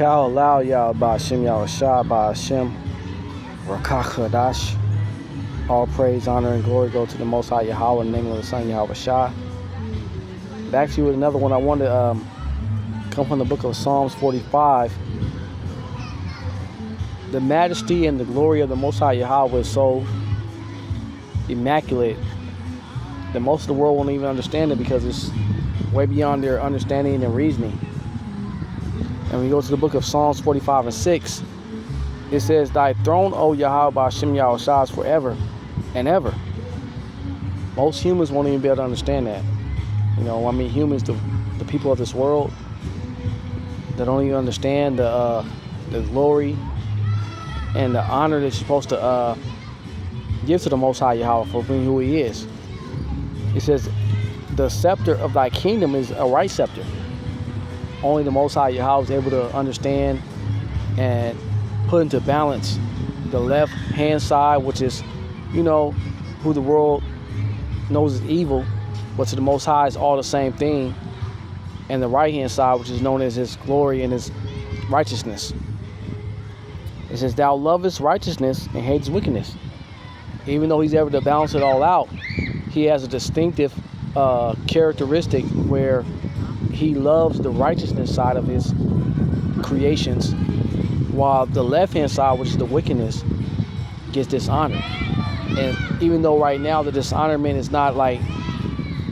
Cal Lao Yah Ba'Shem Yahawashi Ba'Shem Rakakadash. All praise, honor, and glory go to the Most High Yahweh in the name of the Son Yahawashi. Back to you with another one. I wanted to come from the book of Psalms 45. The majesty and the glory of the Most High Yahweh is so immaculate that most of the world won't even understand it because it's way beyond their understanding and reasoning. And when you go to the book of Psalms 45 and 6, it says, "Thy throne, O Yahweh, Ba'Shem Yahawashi, is forever and ever." Most humans won't even be able to understand that. Humans, the people of this world, that don't even understand the glory and the honor that you're supposed to give to the Most High Yahweh for being who He is. It says, "The scepter of thy kingdom is a right scepter." Only the Most High Yahweh is able to understand and put into balance the left hand side, which is, who the world knows is evil, but to the Most High is all the same thing, and the right hand side, which is known as His glory and His righteousness. It says, "Thou lovest righteousness and hates wickedness." Even though He's able to balance it all out, He has a distinctive characteristic where He loves the righteousness side of His creations, while the left hand side, which is the wickedness, gets dishonored. And even though right now the dishonorment is not like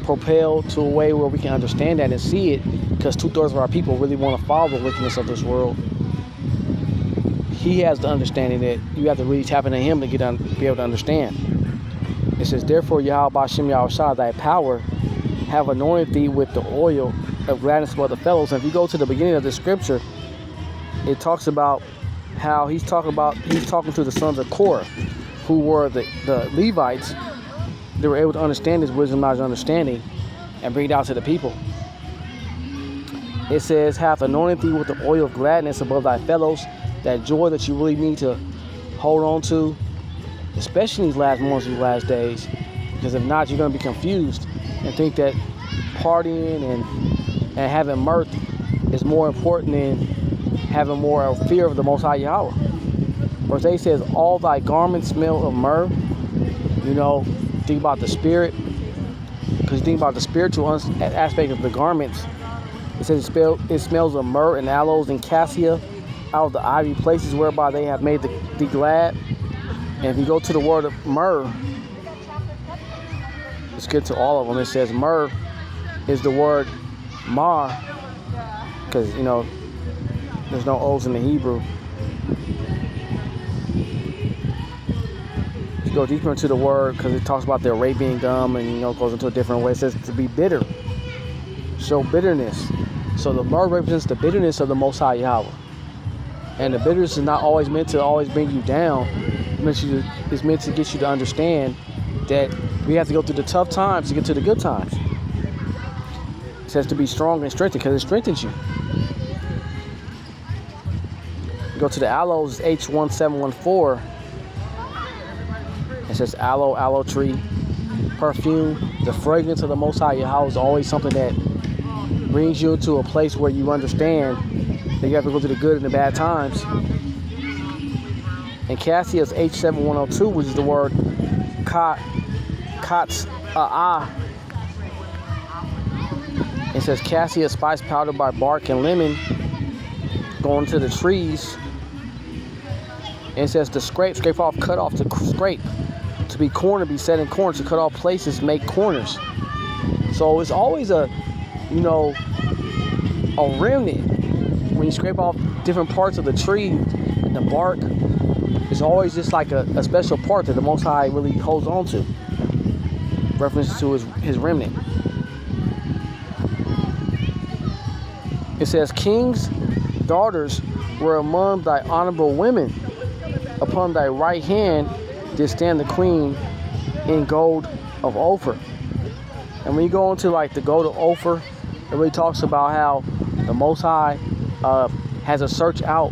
propelled to a way where we can understand that and see it, because 2/3 of our people really want to follow the wickedness of this world, He has the understanding that you have to really tap into Him to be able to understand. It says, "Therefore, Yahweh Ba'Shem Yahawashi, thy power have anointed thee with the oil of gladness above the fellows." And if you go to the beginning of the scripture, it talks about how he's talking to the sons of Korah, who were the Levites. They were able to understand His wisdom, knowledge, and understanding, and bring it out to the people. It says, "Hath anointed thee with the oil of gladness above thy fellows." That joy that you really need to hold on to, especially in these last moments, these last days, because if not, you're going to be confused and think that partying and having mirth is more important than having more fear of the Most High Yahweh. Verse 8 says, "All thy garments smell of myrrh." Think about the spirit, because you think about the spiritual aspect of the garments. It says it smells of myrrh and aloes and cassia out of the ivy places whereby they have made thee glad. And if you go to the word of myrrh, let's get to all of them. It says myrrh is the word mar, because there's no O's in the Hebrew. You go deeper into the word, because it talks about the Arabian gum, and goes into a different way. It says to be bitter, show bitterness. So the myrrh represents the bitterness of the Most High Yahweh. And the bitterness is not always meant to always bring you down. It's meant to get you to understand that we have to go through the tough times to get to the good times. It says to be strong and strengthened, because it strengthens you. You go to the aloes, H1714. It says aloe tree, perfume. The fragrance of the Most High Yahweh is always something that brings you to a place where you understand that you have to go through the good and the bad times. And cassia is H7102, which is the word kat's. It says cassia, spice powder by bark and lemon, going to the trees. And it says to scrape off, cut off, to scrape. To be corner, be set in corners, to cut off places, make corners. So it's always a remnant. When you scrape off different parts of the tree and the bark, it's always just like a special part that the Most High really holds on to. References to his remnant. It says, "King's daughters were among thy honorable women. Upon thy right hand did stand the queen in gold of Ophir." And when you go into the gold of Ophir, it really talks about how the Most High has a search out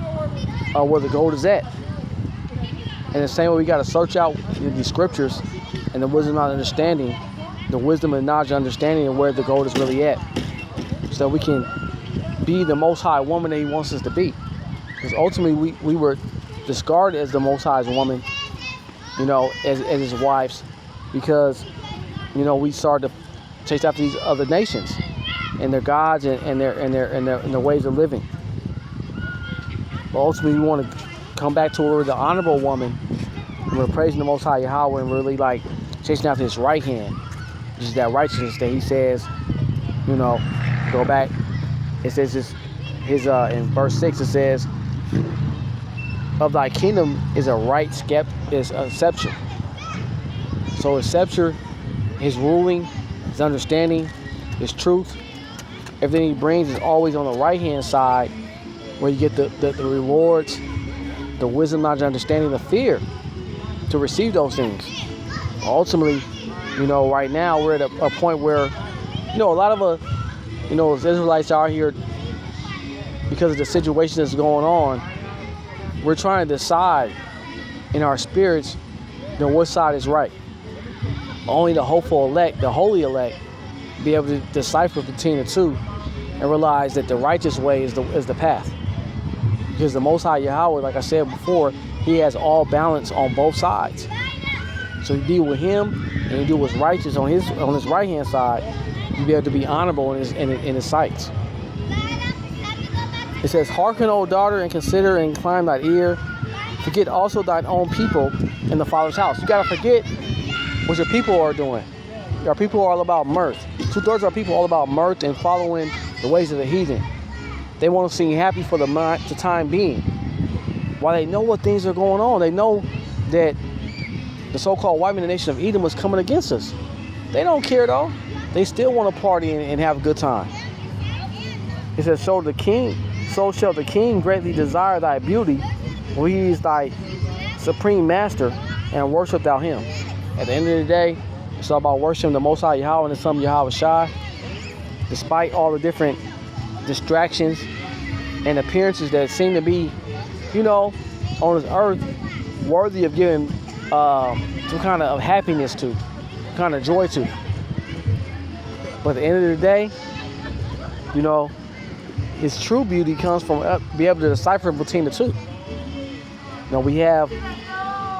where the gold is at. And the same way we got to search out these scriptures and the wisdom and understanding, the wisdom and knowledge and understanding of where the gold is really at, so we can be the Most High woman that He wants us to be. Because ultimately we were discarded as the Most High's woman, as his wives, because, we started to chase after these other nations and their gods and their ways of living. But ultimately we want to come back to where we're the honorable woman, and we're praising the Most High Yahweh and really like chasing after his right hand, which is that righteousness that he says, go back. It says in verse 6 it says, of thy kingdom is a scepter. So his scepter, his ruling, his understanding, his truth, everything he brings is always on the right hand side, where you get the rewards, the wisdom, knowledge, understanding, the fear to receive those things. Ultimately, right now we're at a point where, a lot of us, as Israelites out here, because of the situation that's going on, we're trying to decide in our spirits, what side is right. Only the hopeful elect, the holy elect, be able to decipher between the two and realize that the righteous way is the path. Because the Most High Yahweh, like I said before, he has all balance on both sides. So you deal with him and you do what's righteous on his right hand side, you be able to be honorable in his sights. It says, hearken, O daughter, and consider and incline thy ear. Forget also thine own people in the Father's house. You gotta forget what your people are doing. Our people are all about mirth. 2/3 of our people are all about mirth and following the ways of the heathen. They want to seem happy for the time being. While they know what things are going on, they know that the so-called white man, the nation of Edom, was coming against us. They don't care though. They still want to party and have a good time. It says, so shall the king greatly desire thy beauty, for he is thy supreme master, and worship thou him. At the end of the day, it's all about worshiping the Most High Yahweh and the Son of Yahawashi. Despite all the different distractions and appearances that seem to be, on this earth, worthy of giving some kind of happiness to, kind of joy to. But at the end of the day, his true beauty comes from be able to decipher between the two. We have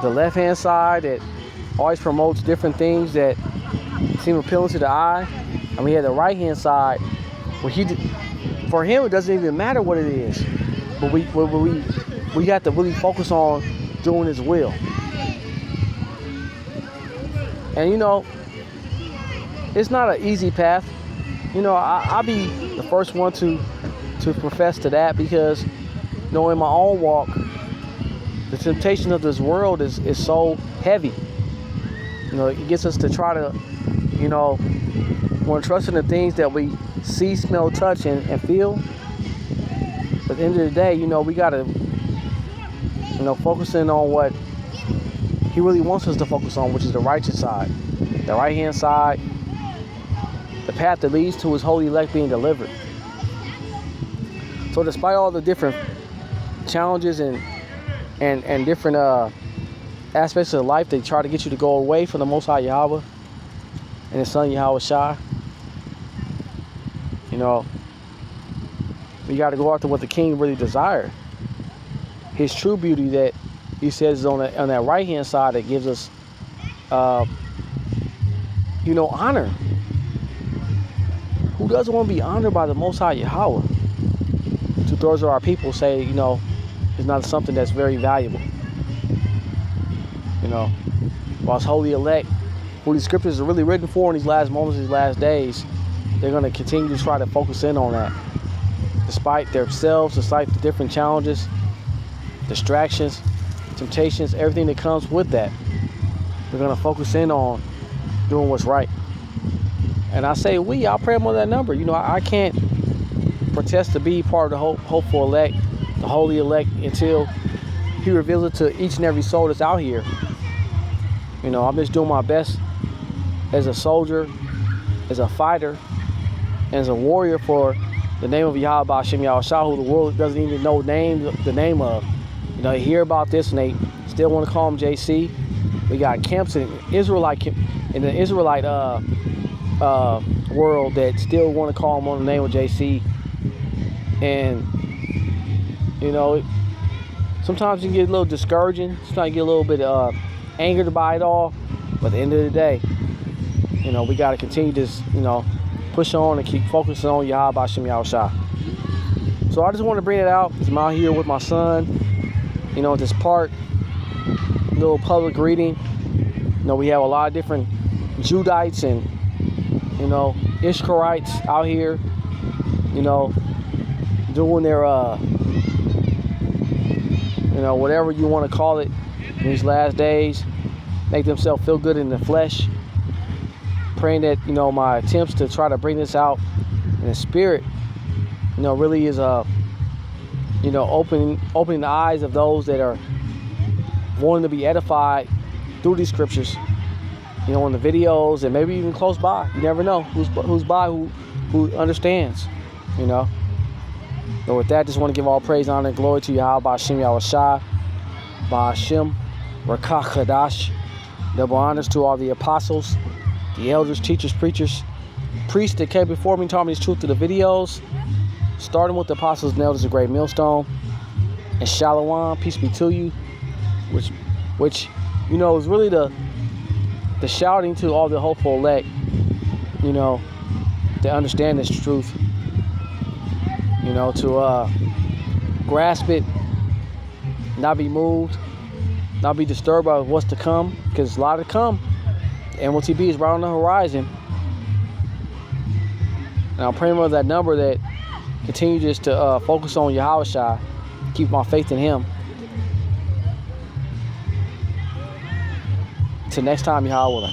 the left-hand side that always promotes different things that seem appealing to the eye, and we have the right-hand side where for him it doesn't even matter what it is, but we have to really focus on doing his will. And it's not an easy path. I'll be the first one to profess to that, because in my own walk, the temptation of this world is so heavy. It gets us to try to, want to trust in the things that we see, smell, touch, and feel. But at the end of the day, we got to, focusing on what he really wants us to focus on, which is the righteous side, the right-hand side, the path that leads to his holy elect being delivered. So despite all the different challenges and different aspects of life, they try to get you to go away from the Most High Yahweh and his Son Yahawashi. We got to go after what the King really desired. His true beauty that he says is on that right hand side that gives us, honor. Who doesn't want to be honored by the Most High Yahweh? 2/3 of our people say, it's not something that's very valuable. Whilst holy elect, who these scriptures are really written for in these last moments, these last days, they're going to continue to try to focus in on that. Despite themselves, despite the different challenges, distractions, temptations, everything that comes with that, they're going to focus in on doing what's right. And I say I'll pray more than that number. I can't protest to be part of the hopeful elect, the holy elect, until he reveals it to each and every soul that's out here. I'm just doing my best as a soldier, as a fighter, and as a warrior for the name of Yahawashi, who the world doesn't even know the name of. They hear about this and they still want to call him JC. We got camps in the Israelite world that still want to call him on the name of JC. And sometimes you can get a little discouraging. Sometimes you get a little bit angered by it all. But at the end of the day, you know, we got to continue to, you know, push on and keep focusing on Yahawashi. So I just want to bring it out. I'm out here with my son, you know, at this park, little public reading. You know, we have a lot of different Judites and, you know, Ishkarites out here, you know, doing their, you know, whatever you want to call it in these last days, make themselves feel good in the flesh. Praying that, you know, my attempts to try to bring this out in the spirit, you know, really is, you know, opening the eyes of those that are wanting to be edified through these scriptures, you know, in the videos and maybe even close by. You never know who's by, who understands, you know. So with that, just want to give all praise, honor, and glory to Yahweh, Yahawashi, Ba'ashem, Rakach Hadash. Double honors to all the apostles, the elders, teachers, preachers, priests that came before me, taught me this truth through the videos, starting with the apostles and elders of Great Millstone, and Shalom, peace be to you, which you know is really the shouting to all the hopeful elect, you know, to understand this truth, you know, to grasp it, not be moved, not be disturbed by what's to come, because a lot to come. MOTB is right on the horizon. And I'm praying for that number that continue just to focus on Yahawashi, keep my faith in him. Till next time, Yahweh.